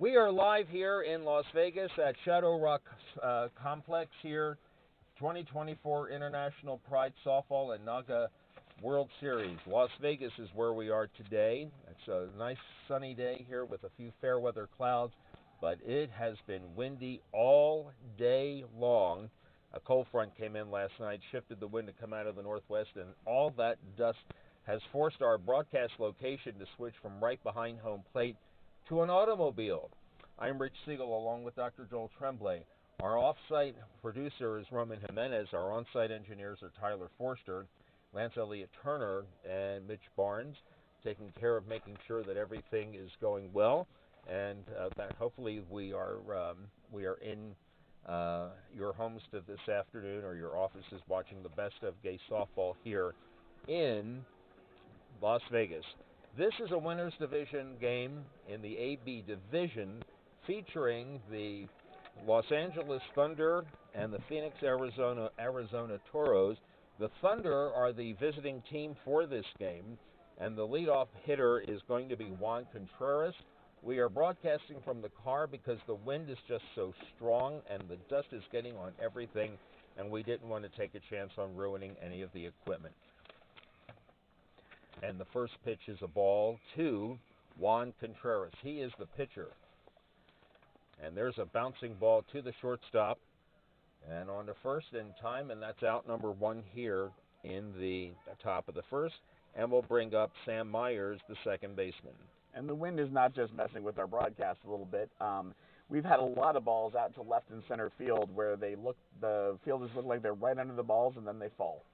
We are live here in Las Vegas at Shadow Rock Complex here, 2024 International Pride Softball and NAGAAA World Series. Las Vegas is where we are today. It's a nice sunny day here with a few fair weather clouds, but it has been windy all day long. A cold front came in last night, shifted the wind to come out of the northwest, and all that dust has forced our broadcast location to switch from right behind home plate to an automobile. I'm Rich Siegel along with Dr. Joel Tremblay. Our off-site producer is Roman Jimenez. Our on-site engineers are Tyler Forster, Lance Elliott Turner, and Mitch Barnes, taking care of making sure that everything is going well, and that hopefully we are in your homes this afternoon or your offices watching the best of gay softball here in Las Vegas. This is a Winners Division game in the AB Division featuring the Los Angeles Thunder and the Phoenix, Arizona Toros. The Thunder are the visiting team for this game, and the leadoff hitter is going to be Juan Contreras. We are broadcasting from the car because the wind is just so strong and the dust is getting on everything, and we didn't want to take a chance on ruining any of the equipment. And the first pitch is a ball to Juan Contreras. He is the pitcher. And there's a bouncing ball to the shortstop. And on to first in time, and that's out number one here in the top of the first. And we'll bring up Sam Myers, the second baseman. And the wind is not just messing with our broadcast a little bit. We've had a lot of balls out to left and center field where the fielders look like they're right under the balls and then they fall.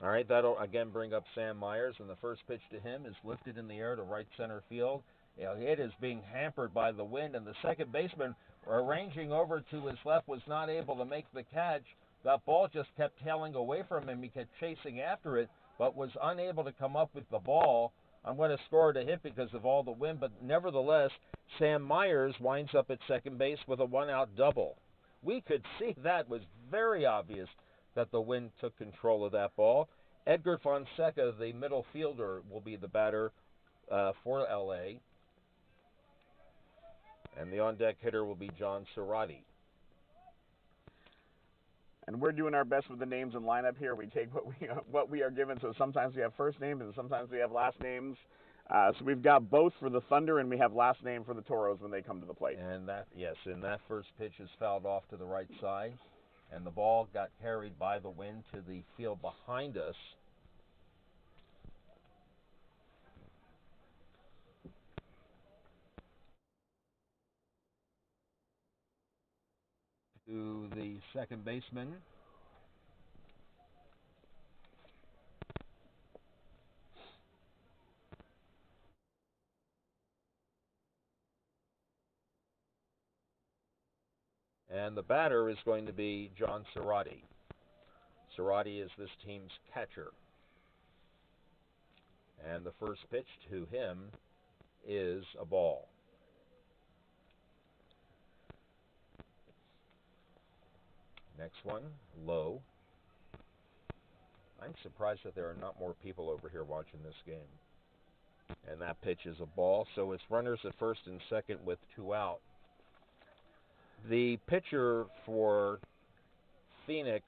All right, that'll again bring up Sam Myers, and the first pitch to him is lifted in the air to right center field. It is being hampered by the wind, and the second baseman, arranging over to his left, was not able to make the catch. That ball just kept tailing away from him. He kept chasing after it, but was unable to come up with the ball. I'm going to score it a hit because of all the wind, but nevertheless, Sam Myers winds up at second base with a one-out double. We could see that was very obvious that the wind took control of that ball. Edgar Fonseca, the middle fielder, will be the batter for LA. And the on-deck hitter will be John Cerati. And we're doing our best with the names and lineup here. We take what we are given. So sometimes we have first names and sometimes we have last names. So we've got both for the Thunder and we have last name for the Toros when they come to the plate. And that first pitch is fouled off to the right side. And the ball got carried by the wind to the field behind us. To the second baseman. And the batter is going to be John Cerati. Cerati is this team's catcher. And the first pitch to him is a ball. Next one, low. I'm surprised that there are not more people over here watching this game. And that pitch is a ball, so it's runners at first and second with two out. The pitcher for Phoenix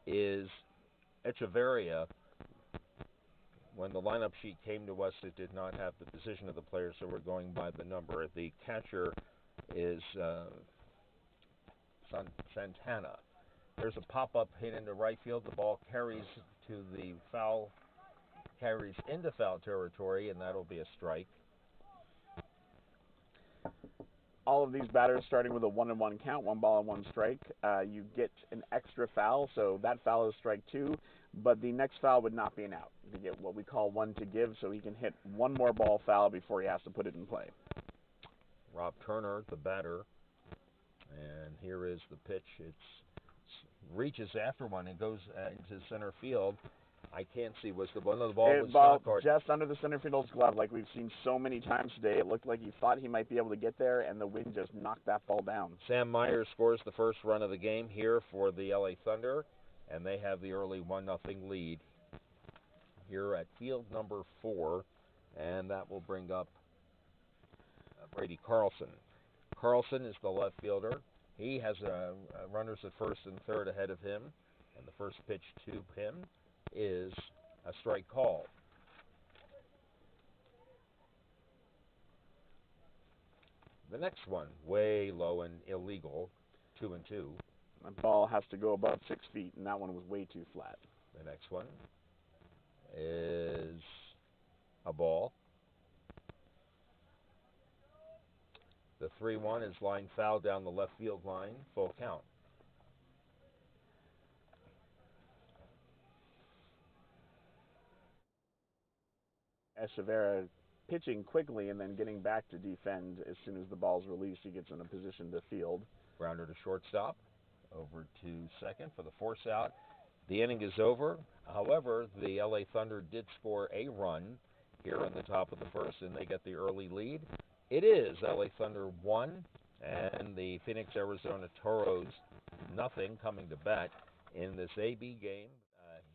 is Echeverria. When the lineup sheet came to us, it did not have the position of the player, so we're going by the number. The catcher is Santana. There's a pop-up hit into right field. The ball carries into foul territory, and that'll be a strike. All of these batters starting with a 1-1 count, 1 ball and 1 strike. You get an extra foul, so that foul is strike 2, but the next foul would not be an out. You get what we call 1 to give, so he can hit one more ball foul before he has to put it in play. Rob Turner, the batter, and here is the pitch. It reaches after one and goes into center field. I can't see. Was the ball was stopped or just under the center field's glove, like we've seen so many times today. It looked like he thought he might be able to get there, and the wind just knocked that ball down. Sam Myers scores the first run of the game here for the LA Thunder, and they have the early 1-0 lead here at field number 4, and that will bring up Brady Carlson. Carlson is the left fielder. He has runners at first and third ahead of him, and the first pitch to him is a strike call. The next one, way low and illegal, 2-2. The ball has to go above 6 feet, and that one was way too flat. The next one is a ball. The 3-1 is line foul down the left field line, full count. Echeverria pitching quickly and then getting back to defend as soon as the ball's released. He gets in a position to field. Grounder to shortstop, over to second for the force out. The inning is over. However, the LA Thunder did score a run here in the top of the first, and they get the early lead. It is LA Thunder 1 and the Phoenix Arizona Toros nothing coming to bat in this AB game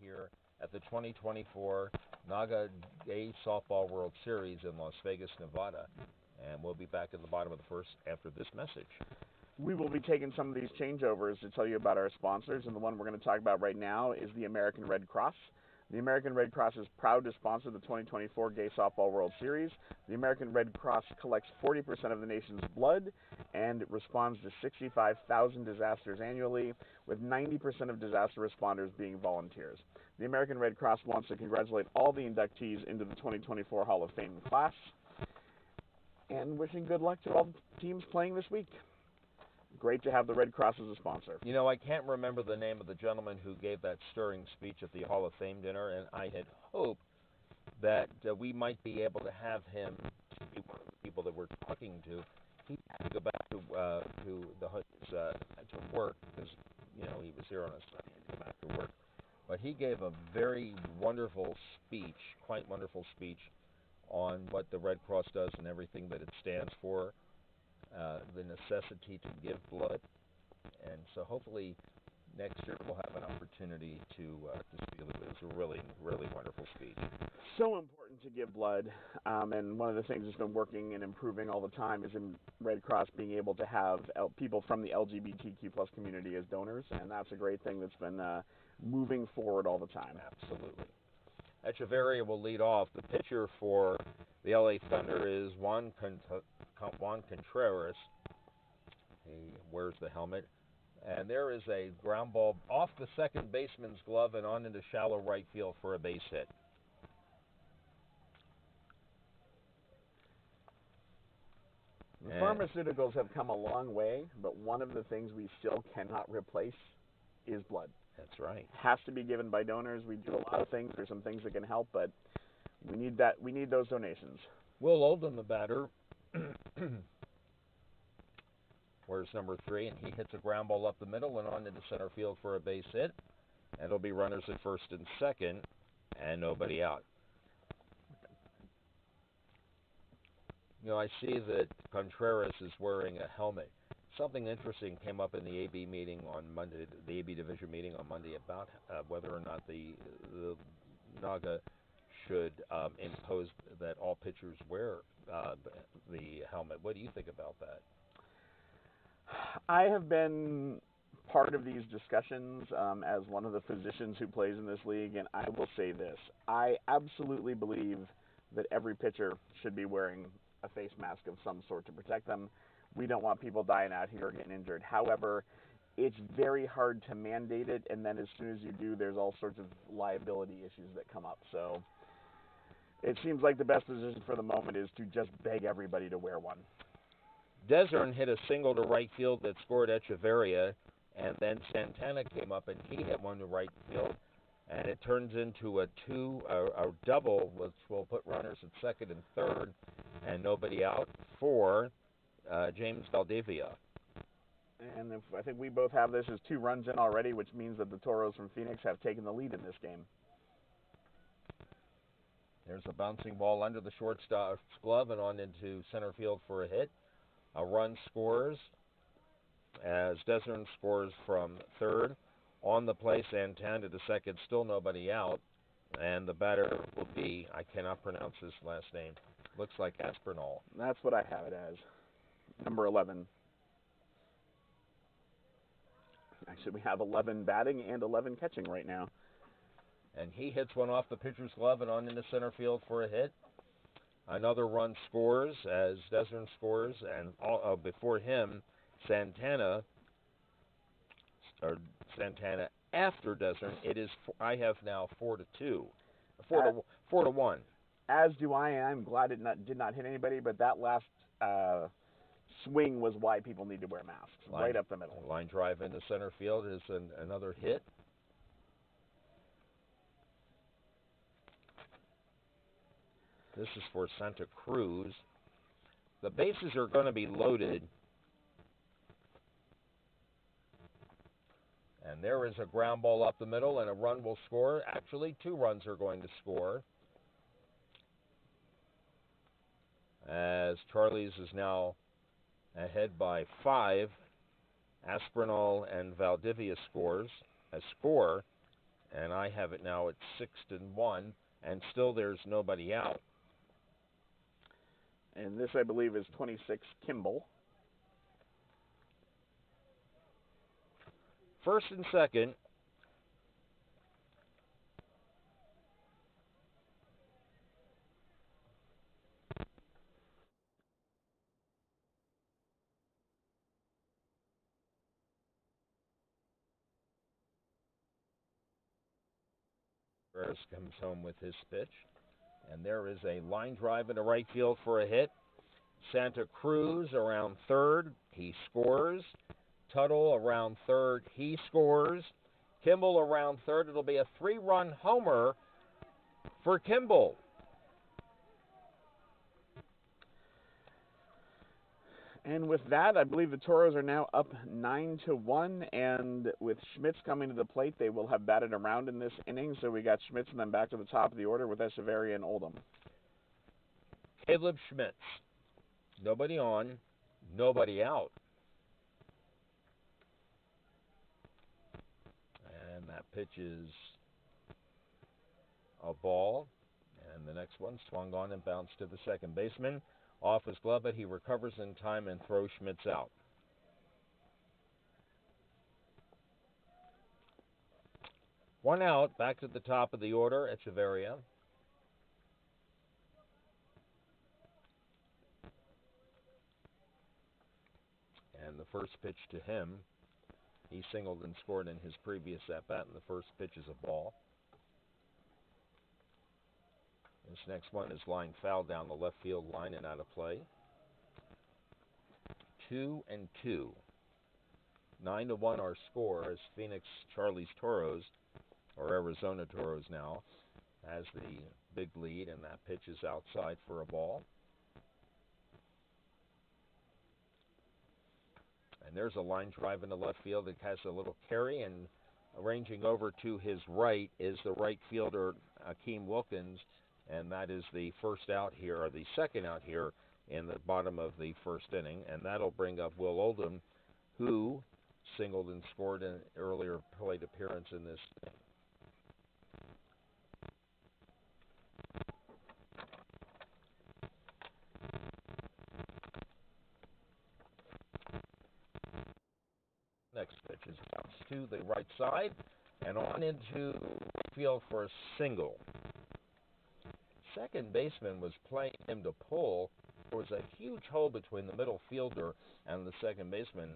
here at the 2024 NAGAAA Softball World Series in Las Vegas, Nevada. And we'll be back in the bottom of the first after this message. We will be taking some of these changeovers to tell you about our sponsors, and the one we're going to talk about right now is the American Red Cross. The American Red Cross is proud to sponsor the 2024 Gay Softball World Series. The American Red Cross collects 40% of the nation's blood and responds to 65,000 disasters annually, with 90% of disaster responders being volunteers. The American Red Cross wants to congratulate all the inductees into the 2024 Hall of Fame class, and wishing good luck to all the teams playing this week. Great to have the Red Cross as a sponsor. You know, I can't remember the name of the gentleman who gave that stirring speech at the Hall of Fame dinner, and I had hoped that we might be able to have him be one of the people that we're talking to. He had to go back to work because he was here on a Sunday and go back to work. But he gave a very wonderful speech, quite wonderful speech, on what the Red Cross does and everything that it stands for. The necessity to give blood, and so hopefully next year we'll have an opportunity to speak. It was a really, really wonderful speech. So important to give blood, and one of the things that's been working and improving all the time is in Red Cross being able to have people from the LGBTQ plus community as donors, and that's a great thing that's been moving forward all the time. Absolutely. Echeverria will lead off. The pitcher for the LA Thunder is Juan Contreras. He wears the helmet. And there is a ground ball off the second baseman's glove and on into shallow right field for a base hit. The pharmaceuticals have come a long way, but one of the things we still cannot replace is blood. That's right. Has to be given by donors. We do a lot of things. There's some things that can help, but we need that. We need those donations. Will Oldham, the batter, wears number 3, and he hits a ground ball up the middle and on into center field for a base hit. And it'll be runners at first and second, and nobody out. I see that Contreras is wearing a helmet. Something interesting came up in the AB meeting on Monday, the AB division meeting on Monday, about whether or not the NAGA should impose that all pitchers wear the helmet. What do you think about that? I have been part of these discussions as one of the physicians who plays in this league, and I will say this. I absolutely believe that every pitcher should be wearing a face mask of some sort to protect them. We don't want people dying out here or getting injured. However, it's very hard to mandate it, and then as soon as you do, there's all sorts of liability issues that come up. So it seems like the best position for the moment is to just beg everybody to wear one. Desern hit a single to right field that scored Echeverria, and then Santana came up and he hit one to right field, and it turns into a double, which will put runners at second and third, and nobody out for James Valdivia. And I think we both have this as 2 runs in already, which means that the Toros from Phoenix have taken the lead in this game. There's a bouncing ball under the shortstop's glove and on into center field for a hit. A run scores as Desern scores from third. On the play, Santana to second, still nobody out. And the batter will be, I cannot pronounce his last name, Looks like Aspinall. That's what I have it as. Number 11. Actually, we have 11 batting and 11 catching right now. And he hits one off the pitcher's glove and on into center field for a hit. Another run scores as Desern scores, and before him, Santana after Desern. It is I have now 4-2, 4-1. As do I, and I'm glad it did not hit anybody. But that last swing was why people need to wear masks, right up the middle. Line drive into center field is another hit. This is for Santa Cruz. The bases are going to be loaded. And there is a ground ball up the middle, and a run will score. Actually, 2 runs are going to score. As Charlie's is now ahead by 5. Aspinall and Valdivia score, and I have it now at 6-1, and still there's nobody out. And this, I believe, is 26 Kimball. First and second. Reyes comes home with his pitch. And there is a line drive into right field for a hit. Santa Cruz around third. He scores. Tuttle around third. He scores. Kimball around third. It'll be a 3-run homer for Kimball. And with that, I believe the Toros are now up 9-1, and with Schmitz coming to the plate, they will have batted around in this inning. So we got Schmitz and then back to the top of the order with Echeverria and Oldham. Caleb Schmitz. Nobody on, nobody out. And that pitch is a ball. And the next one swung on and bounced to the second baseman. Off his glove, but he recovers in time and throws Schmitz out. One out, back to the top of the order, Echeverria. And the first pitch to him, he singled and scored in his previous at-bat, and the first pitch is a ball. This next one is line foul down the left field line and out of play. 2-2. 9-1 our score as Phoenix Charlie's Toros, or Arizona Toros now, has the big lead, and that pitch is outside for a ball. And there's a line drive into left field that has a little carry, and arranging over to his right is the right fielder, Akeem Wilkins, and that is the first out here, or the second out here in the bottom of the first inning, and that'll bring up Will Oldham, who singled and scored in an earlier plate appearance in this inning. Next pitch is bounced to the right side and on into right field for a single. Second baseman was playing him to pull. There was a huge hole between the middle fielder and the second baseman.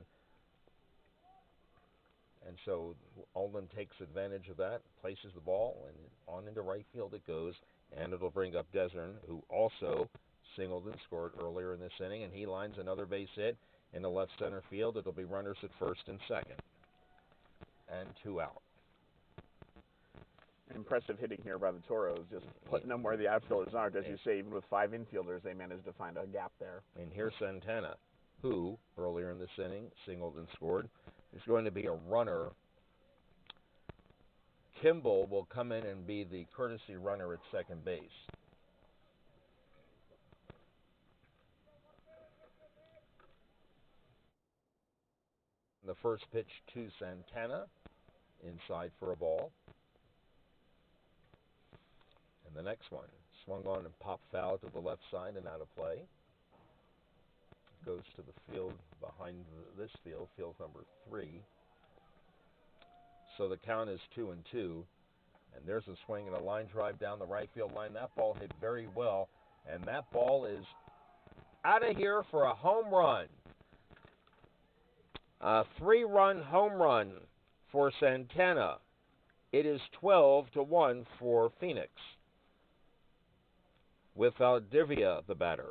And so Oldham takes advantage of that, places the ball, and on into right field it goes. And it'll bring up Desern, who also singled and scored earlier in this inning. And he lines another base hit in the left center field. It'll be runners at first and second. And 2 out. Impressive hitting here by the Toros, just putting them where the outfielders aren't. As you say, even with 5 infielders, they managed to find a gap there. And here's Santana, who, earlier in this inning, singled and scored. There's going to be a runner. Kimball will come in and be the courtesy runner at second base. The first pitch to Santana, inside for a ball. And the next one, Swung on and popped foul to the left side and out of play. Goes to the field behind this field, field number 3. So the count is 2-2. And there's a swing and a line drive down the right field line. That ball hit very well. And that ball is out of here for a home run. A 3-run home run for Santana. It is 12-1 for Phoenix, with Valdivia the batter.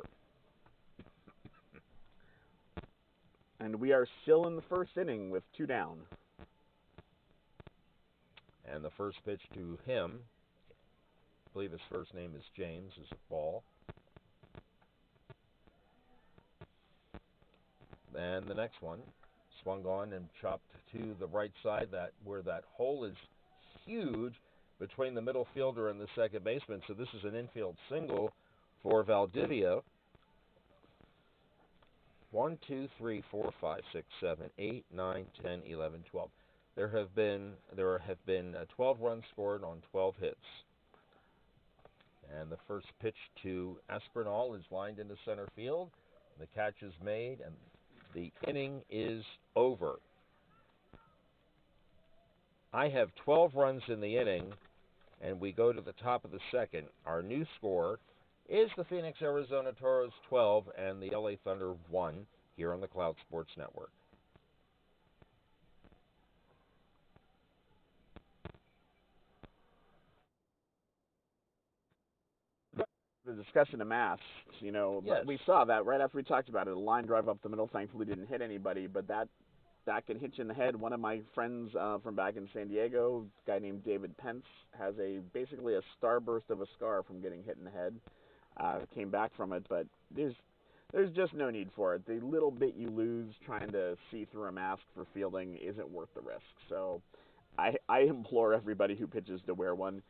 And we are still in the first inning with 2 down. And the first pitch to him, I believe his first name is James, is a ball. And the next one, swung on and chopped to the right side, where that hole is huge between the middle fielder and the second baseman. So this is an infield single for Valdivia. 1, 2, 3, 4, 5, 6, 7, 8, 9, 10, 11, 12. There have been 12 runs scored on 12 hits. And the first pitch to Espinal is lined into center field. The catch is made, and the inning is over. I have 12 runs in the inning, and we go to the top of the second. Our new score is the Phoenix Arizona Toros 12 and the LA Thunder 1 here on the Cloud Sports Network. The discussion of masks, you know, Yes. we saw that right after we talked about it. A line drive up the middle, thankfully didn't hit anybody, but that can hit you in the head. One of my friends from back in San Diego, a guy named David Pence, has basically a starburst of a scar from getting hit in the head. Came back from it, but there's just no need for it. The little bit you lose trying to see through a mask for fielding isn't worth the risk. So I implore everybody who pitches to wear one.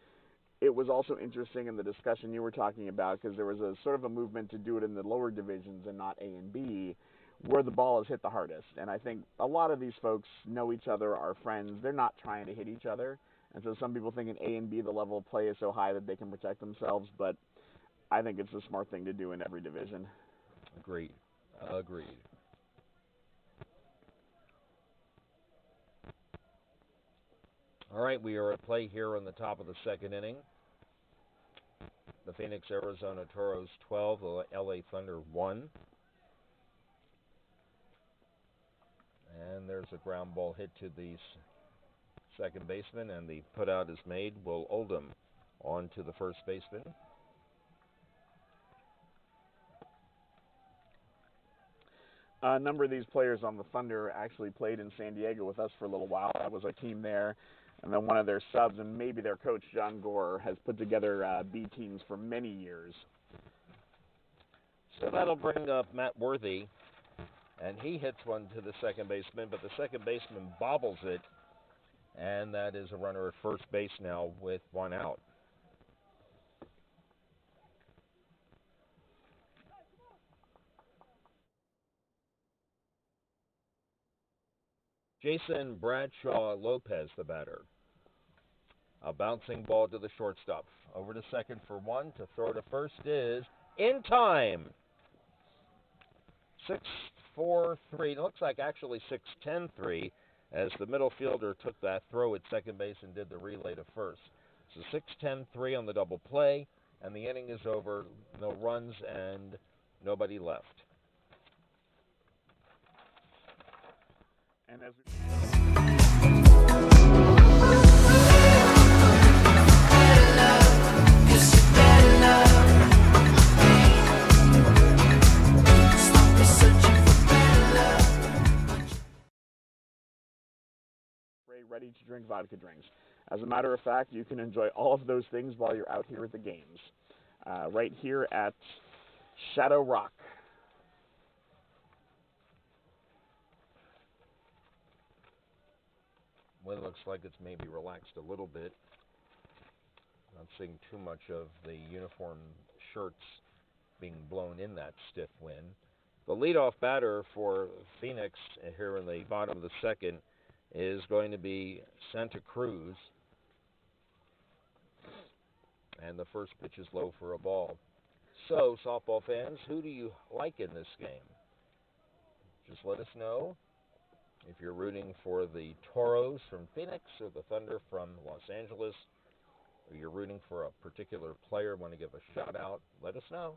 It was also interesting in the discussion you were talking about, because there was a sort of a movement to do it in the lower divisions and not A and B, where the ball is hit the hardest. And I think a lot of these folks know each other, are friends. They're not trying to hit each other. And so some people think in A and B the level of play is so high that they can protect themselves, but I think it's a smart thing to do in every division. Agreed. All right, we are at play here on the top of the second inning. The Phoenix Arizona Toros 12, the LA Thunder 1. And there's a ground ball hit to the second baseman, and the putout is made. Will Oldham on to the first baseman. A number of these players on the Thunder actually played in San Diego with us for a little while. That was our team there. And then one of their subs, and maybe their coach, John Gore, has put together B teams for many years. So that'll bring up Matt Worthy, and he hits one to the second baseman, but the second baseman bobbles it, and that is a runner at first base now with 1 out. Jason Bradshaw Lopez, the batter. A bouncing ball to the shortstop. Over to second for 1. To throw to first is in time. 6-4-3. It looks like actually 6-10-3, as the middle fielder took that throw at second base and did the relay to first. So 6-10-3 on the double play, and the inning is over. No runs and nobody left. And as ready to drink vodka drinks. As a matter of fact, you can enjoy all of those things while you're out here at the games. Right here at Shadow Rock. Wind looks like it's maybe relaxed a little bit. Not seeing too much of the uniform shirts being blown in that stiff wind. The leadoff batter for Phoenix here in the bottom of the second is going to be Santa Cruz. And the first pitch is low for a ball. So, softball fans, who do you like in this game? Just let us know if you're rooting for the Toros from Phoenix or the Thunder from Los Angeles, or you're rooting for a particular player, want to give a shout out, let us know.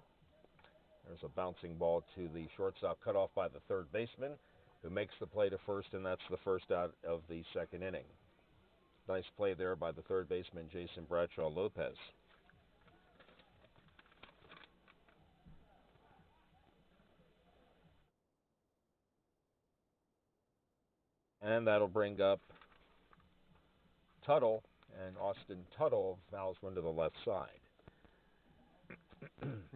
There's a bouncing ball to the shortstop, cut off by the third baseman, who makes the play to first, and that's the first out of the second inning. Nice play there by the third baseman, Jason Bradshaw Lopez. And that'll bring up Tuttle, and Austin Tuttle fouls one to the left side.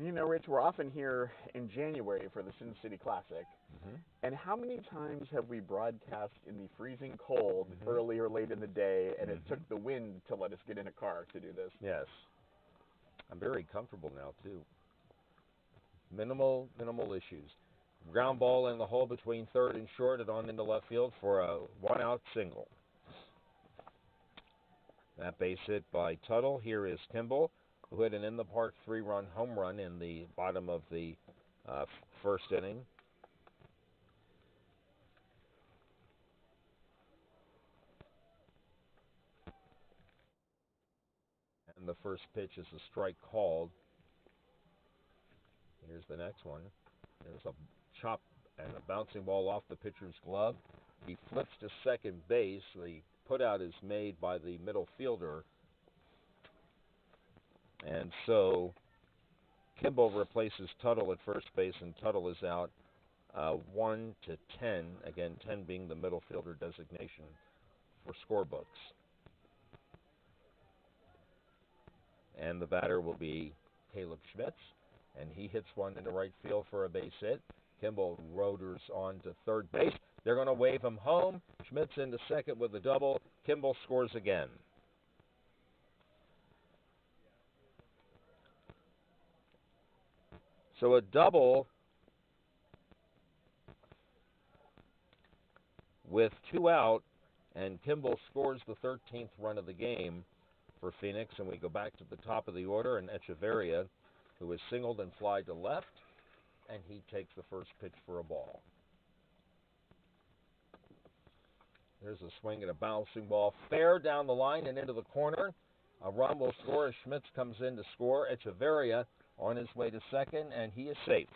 You know, Rich, we're often here in January for the Sin City Classic. Mm-hmm. And how many times have we broadcast in the freezing cold early or late in the day, and it took the wind to let us get in a car to do this? Yes. I'm very comfortable now, too. Minimal issues. Ground ball in the hole between third and short and on into left field for a one-out single. That base hit by Tuttle. Here is Kimball, who hit an in-the-park 3-run home run in the bottom of the first inning. And the first pitch is a strike called. Here's the next one. There's a chop and a bouncing ball off the pitcher's glove. He flips to second base. The putout is made by the middle fielder. And so Kimball replaces Tuttle at first base, and Tuttle is out 1 to 10. Again, 10 being the middle fielder designation for scorebooks. And the batter will be Caleb Schmitz, and he hits one into right field for a base hit. Kimball rotors on to third base. They're going to wave him home. Schmitz into second with a double. Kimball scores again. So a double with 2 out, and Kimball scores the 13th run of the game for Phoenix, and we go back to the top of the order, and Echeverria, who is singled and fly to left, and he takes the first pitch for a ball. There's a swing and a bouncing ball fair down the line and into the corner. A run will score as Schmitz comes in to score. Echeverria on his way to second, and he is safe.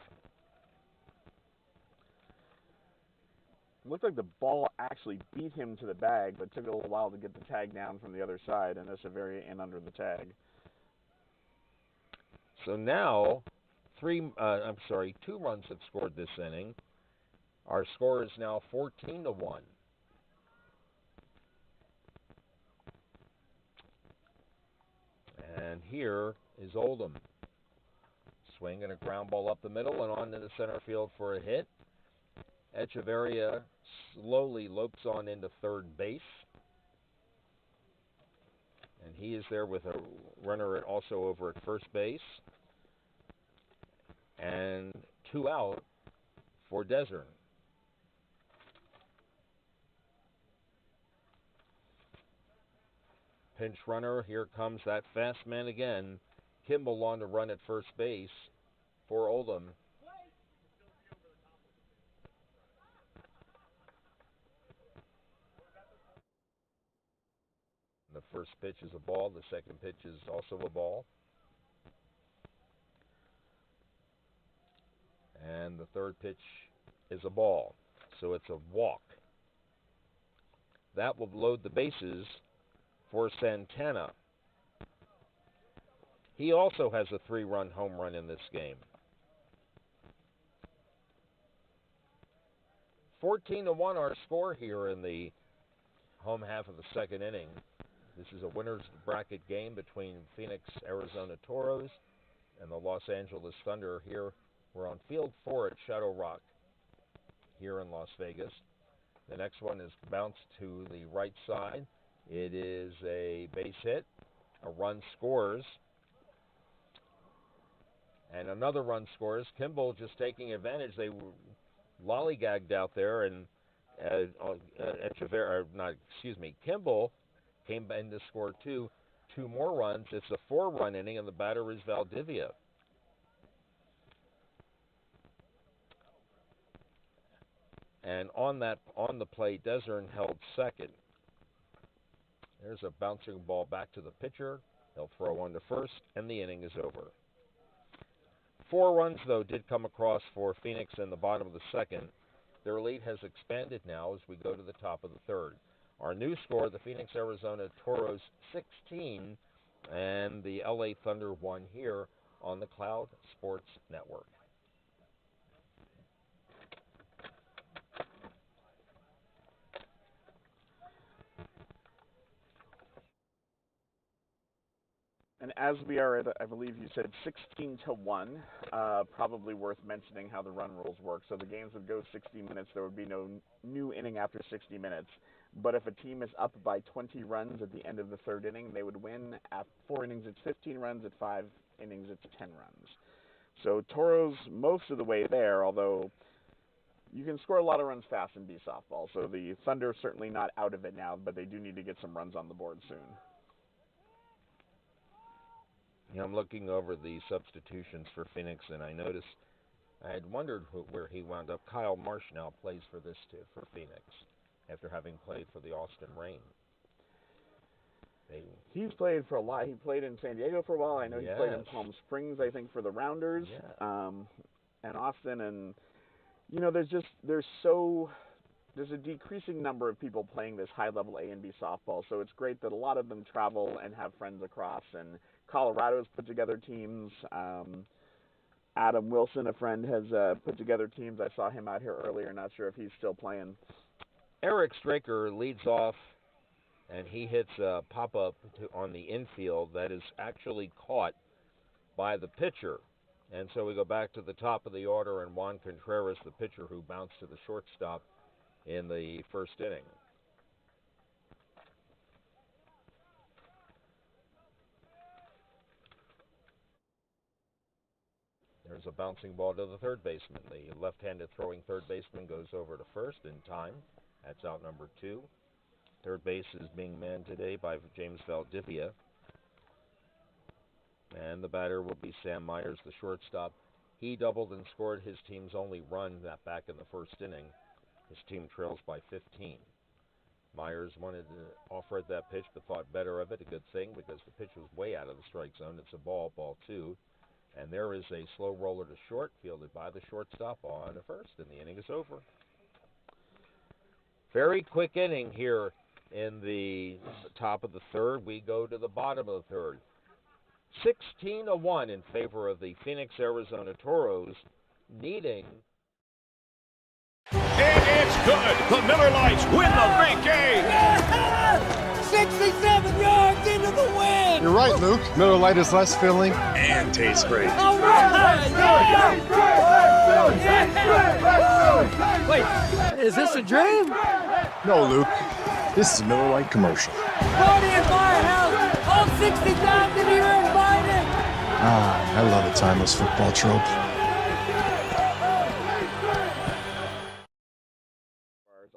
It looked like the ball actually beat him to the bag, but took a little while to get the tag down from the other side, and Echeverria in under the tag. So now, 2 runs have scored this inning. Our score is now 14 to 1. And here is Oldham. Swing and a ground ball up the middle and on into center field for a hit. Echeverria slowly lopes on into third base. And he is there with a runner also over at first base. And 2 out for Desern. Pinch runner, here comes that fast man again. Kimball on to run at first base for Oldham. The first pitch is a ball. The second pitch is also a ball. And the third pitch is a ball. So it's a walk. That will load the bases for Santana. He also has a 3-run home run in this game. 14 to 1 our score here in the home half of the second inning. This is a winner's bracket game between Phoenix, Arizona Toros and the Los Angeles Thunder. Here we're on Field 4 at Shadow Rock here in Las Vegas. The next one is bounced to the right side. It is a base hit. A run scores. And another run scores. Kimball just taking advantage. They lollygagged out there, and Kimball came in to score two 2 more runs. It's a 4-run inning, and the batter is Valdivia. And on the plate, Desern held second. There's a bouncing ball back to the pitcher. He'll throw one to first, and the inning is over. 4 runs, though, did come across for Phoenix in the bottom of the second. Their lead has expanded now as we go to the top of the third. Our new score, the Phoenix, Arizona Toros 16, and the LA Thunder 1 here on the Cloud Sports Network. And as we are at, I believe you said 16-1, probably worth mentioning how the run rules work. So the games would go 60 minutes. There would be no new inning after 60 minutes. But if a team is up by 20 runs at the end of the third inning, they would win. At 4 innings, it's 15 runs. At 5 innings, it's 10 runs. So Toros most of the way there, although you can score a lot of runs fast in B softball. So the Thunder are certainly not out of it now, but they do need to get some runs on the board soon. Yeah, I'm looking over the substitutions for Phoenix, and I noticed I had wondered where he wound up. Kyle Marsh now plays for Phoenix, after having played for the Austin Reign. He's played for a lot. He played in San Diego for a while. I know he played in Yes. Palm Springs, I think, for the Rounders, Yeah. and Austin. And you know, there's a decreasing number of people playing this high-level A and B softball. So it's great that a lot of them travel and have friends across. And Colorado's put together teams. Adam Wilson, a friend, has put together teams. I saw him out here earlier. Not sure if he's still playing. Eric Straker leads off, and he hits a pop-up on the infield that is actually caught by the pitcher. And so we go back to the top of the order, and Juan Contreras, the pitcher who bounced to the shortstop in the first inning. There's a bouncing ball to the third baseman. The left-handed throwing third baseman goes over to first in time. That's out number 2. Third base is being manned today by James Valdivia. And the batter will be Sam Myers, the shortstop. He doubled and scored his team's only run back in the first inning. His team trails by 15. Myers wanted to offer at that pitch, but thought better of it. A good thing, because the pitch was way out of the strike zone. It's a ball 2. And there is a slow roller to short, fielded by the shortstop on the first, and the inning is over. Very quick inning here in the top of the third. We go to the bottom of the third. 16-1 in favor of the Phoenix, Arizona Toros, needing... And it's good. The Miller Lights win the big game. 67 yards into the win. You're right, Luke. Miller Lite is less filling And tastes great. All right. Wait, is this a dream? No, Luke. This is a Miller Lite commercial. Party in my house. All 60,000 here invited. Ah, I love a timeless football trope.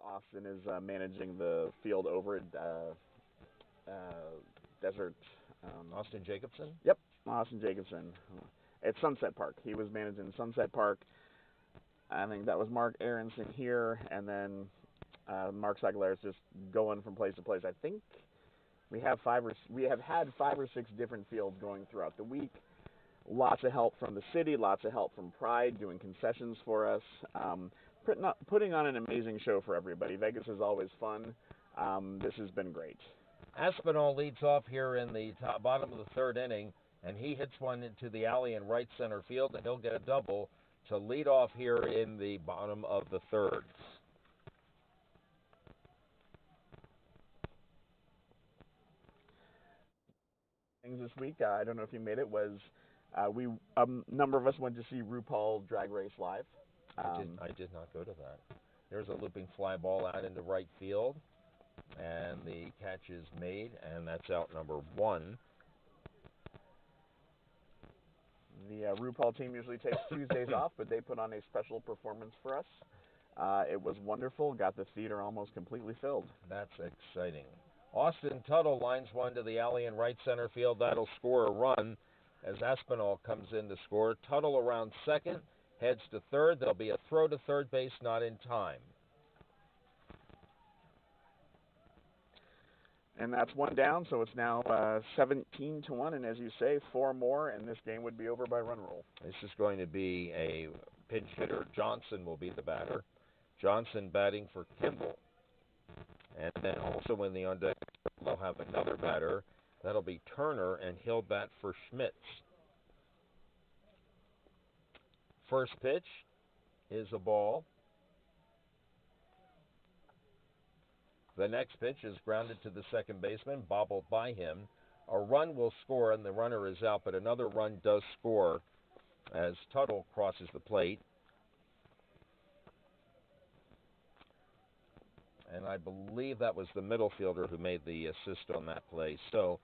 Austin is managing the field over at Desert. Austin Jacobson? Yep, Austin Jacobson. At Sunset Park. He was managing Sunset Park. I think that was Mark Aronson here, and then Mark Sagler is just going from place to place. I think we have had 5 or 6 different fields going throughout the week. Lots of help from the city, lots of help from Pride, doing concessions for us. Putting on an amazing show for everybody. Vegas is always fun. This has been great. Aspinall leads off here in the bottom of the third inning, and he hits one into the alley in right center field, and he'll get a double to lead off here in the bottom of the third. Things this week, I don't know if you made it, was a number of us went to see RuPaul Drag Race live. I did not go to that. There's a looping fly ball out into right field, and the catch is made, and that's out number 1. The RuPaul team usually takes Tuesdays off, but they put on a special performance for us. It was wonderful. Got the theater almost completely filled. That's exciting. Austin Tuttle lines one to the alley in right center field. That'll score a run as Aspinall comes in to score. Tuttle around second, heads to third. There'll be a throw to third base, not in time. And that's one down, so it's now 17-1. And as you say, 4 more, and this game would be over by run rule. This is going to be a pinch hitter. Johnson will be the batter. Johnson batting for Kimball. And then also in the on deck, they'll have another batter. That'll be Turner, and he'll bat for Schmitz. First pitch is a ball. The next pitch is grounded to the second baseman, bobbled by him. A run will score, and the runner is out, but another run does score as Tuttle crosses the plate. And I believe that was the middle fielder who made the assist on that play. So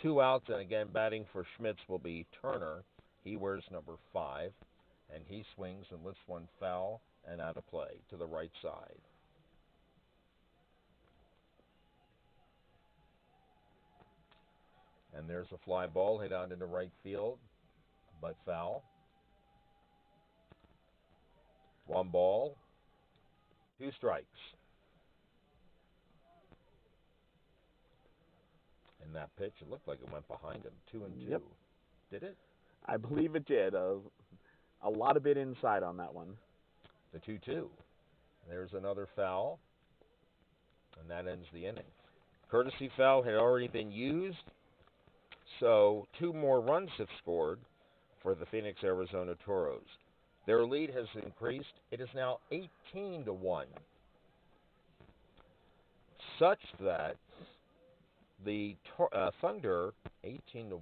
2 outs, and again, batting for Schmitz will be Turner. He wears number 5, and he swings and lifts one foul and out of play to the right side. And there's a fly ball hit out into right field, but foul. 1 ball, 2 strikes. And that pitch, it looked like it went behind him, 2-2. Yep. Did it? I believe it did. A lot of bit inside on that one. The 2-2. There's another foul, and that ends the inning. Courtesy foul had already been used, so 2 more runs have scored for the Phoenix, Arizona Toros. Their lead has increased. It is now 18-1, such that the Thunder, 18-1,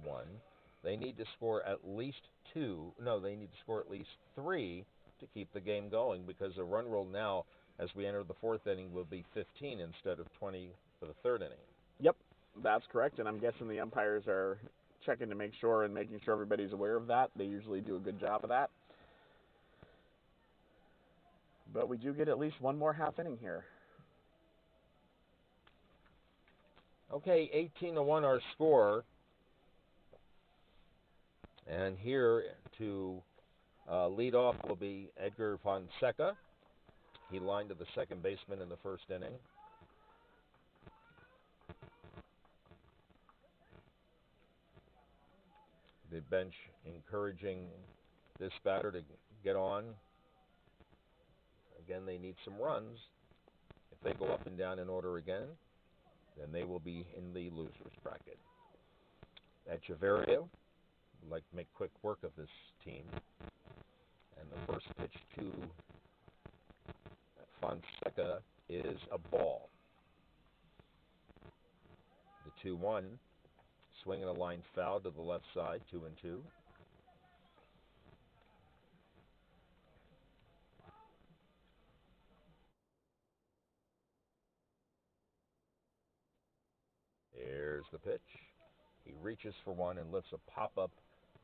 they need to score at least 2. No, they need to score at least 3 to keep the game going, because the run rule now, as we enter the 4th inning, will be 15 instead of 20 for the 3rd inning. Yep, that's correct, and I'm guessing the umpires are checking to make sure and making sure everybody's aware of that. They usually do a good job of that. But we do get at least 1 more half inning here. Okay, 18-1 our score. And here to lead off will be Edgar Fonseca. He lined to the second baseman in the 1st inning. The bench encouraging this batter to get on. Again, they need some runs. If they go up and down in order again, then they will be in the loser's bracket. Echeverria would like to make quick work of this team. And the first pitch to Fonseca is a ball. The 2-1, swinging a line foul to the left side, 2-2. Here's the pitch. He reaches for one and lifts a pop-up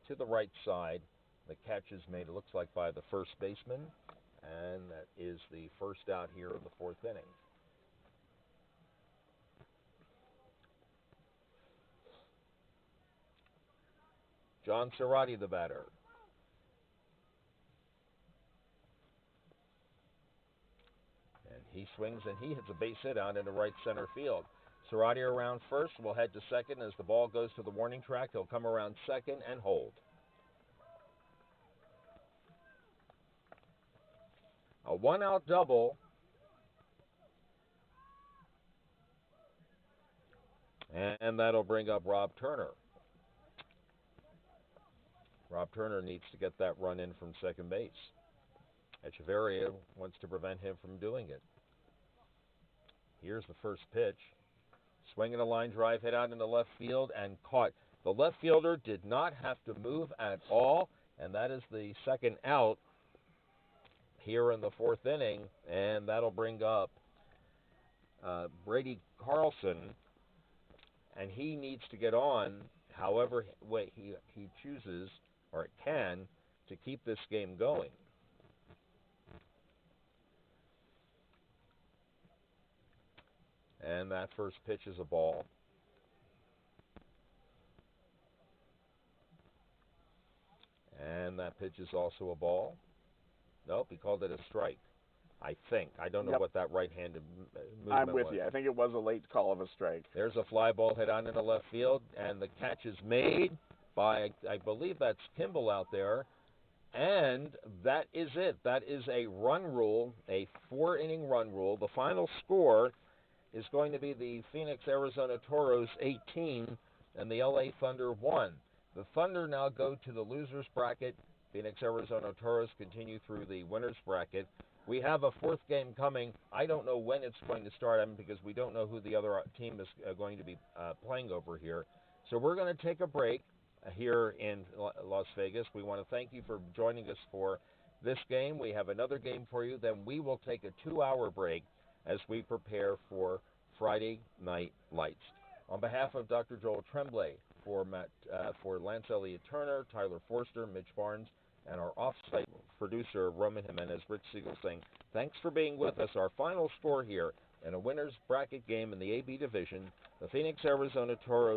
to the right side. The catch is made, it looks like, by the first baseman, and that is the first out here of the 4th inning. John Cerati, the batter. And he swings and he hits a base hit out into right center field. Cerati around first, will head to second as the ball goes to the warning track. He'll come around second and hold. A 1-out double. And that'll bring up Rob Turner. Rob Turner needs to get that run in from second base. Echeverria wants to prevent him from doing it. Here's the first pitch. Swinging a line drive, hit out into left field and caught. The left fielder did not have to move at all, and that is the second out here in the 4th inning, and that'll bring up Brady Carlson, and he needs to get on however way he chooses or can to keep this game going. And that first pitch is a ball. And that pitch is also a ball. Nope, he called it a strike, I think. I don't know what that right-handed movement I'm with was. you. I think it was a late call of a strike. There's a fly ball hit on into left field, and the catch is made by, I believe that's Kimball out there. And that is it. That is a run rule, a 4-inning run rule. The final score is going to be the Phoenix Arizona Toros 18 and the LA Thunder 1. The Thunder now go to the losers bracket. Phoenix Arizona Toros continue through the winners bracket. We have a fourth game coming. I don't know when it's going to start because we don't know who the other team is going to be playing over here. So we're going to take a break here in Las Vegas. We want to thank you for joining us for this game. We have another game for you. Then we will take a 2-hour break as we prepare for Friday Night Lights. On behalf of Dr. Joel Tremblay, for Lance Elliott Turner, Tyler Forster, Mitch Barnes, and our off-site producer, Roman Jimenez, Rich Siegel, saying thanks for being with us. Our final score here in a winner's bracket game in the AB division, the Phoenix Arizona Toros